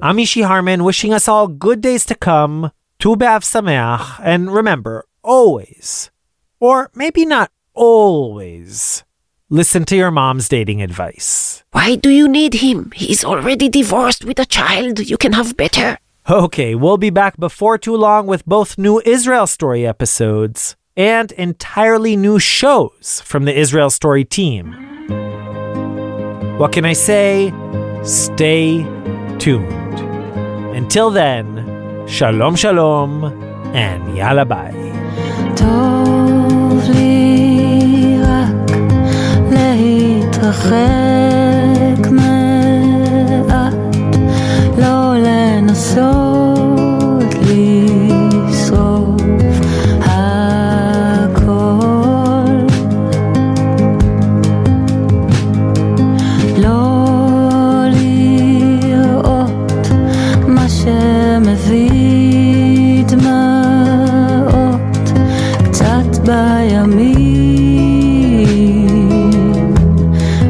I'm Ishi Harman, wishing us all good days to come, Tu B'Av Sameach, and remember, always, or maybe not always, listen to your mom's dating advice. Why do you need him? He's already divorced with a child. You can have better. Okay, we'll be back before too long with both new Israel Story episodes and entirely new shows from the Israel Story team. What can I say? Stay tuned. Until then, Shalom Shalom, and Yalla Bye. טוב לי רק להתרחק מעט, לא לנסות לשרוף הכל, לא לראות מה שמביא דמעות קצת בימים,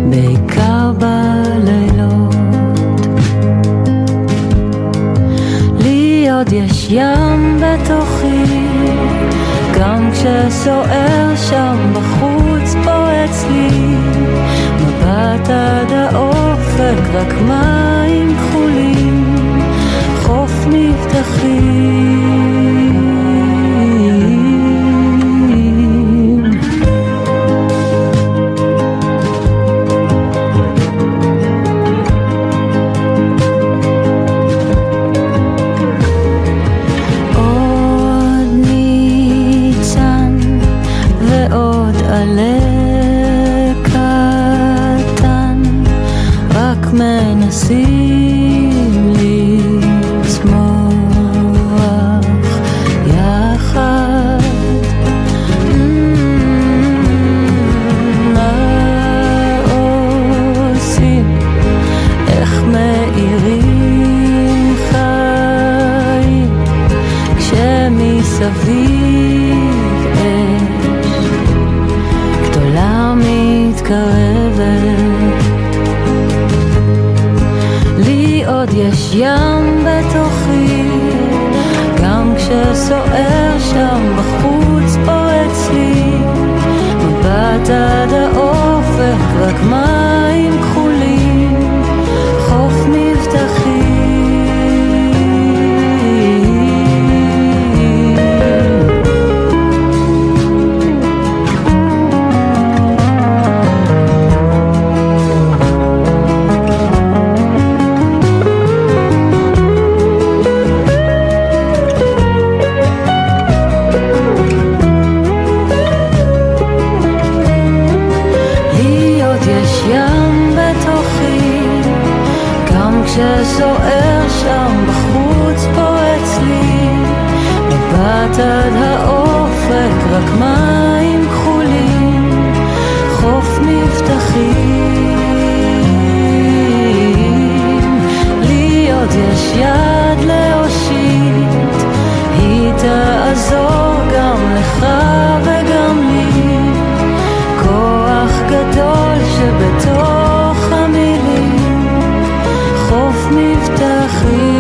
בעיקר בלילות. לי עוד יש ים בתוכי, גם כשסוער שם בחוץ פה אצלי, מבט עד האופק, רק מים כחולים, חוף מבטחים. עוד ניצן ועוד עלה איך מנסים לצמוח יחד. מה עושים? איך מאירים חיים כשמסביב אש גדולה מתקרבת. לי עוד יש ים בתוכי, גם כשסוער שם בחוץ פה אצלי. מבט עד האופק, רק מים כחולים, חוף מבטחים. כשסוער שם בחוץ פה אצלי. מבט עד האופק, רק מים כחולים, חוף מבטחים. לי עוד יש יד להושיט, היא תעזור גם לך וגם לי. כוח גדול שבתוך המילים, חוף מבטחים.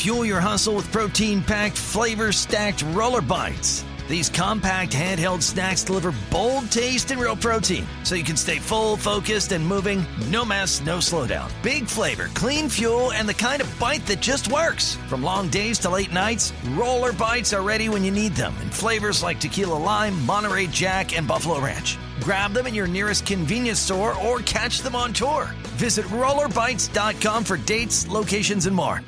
Fuel your hustle with protein-packed, flavor-stacked Roller Bites. These compact handheld snacks deliver bold taste and real protein, so you can stay full, focused, and moving. No mess, no slowdown. Big flavor, clean fuel, and the kind of bite that just works. From long days to late nights, Roller Bites are ready when you need them in flavors like Tequila Lime, Monterey Jack, and Buffalo Ranch. Grab them at your nearest convenience store or catch them on tour. Visit rollerbites.com for dates, locations, and more.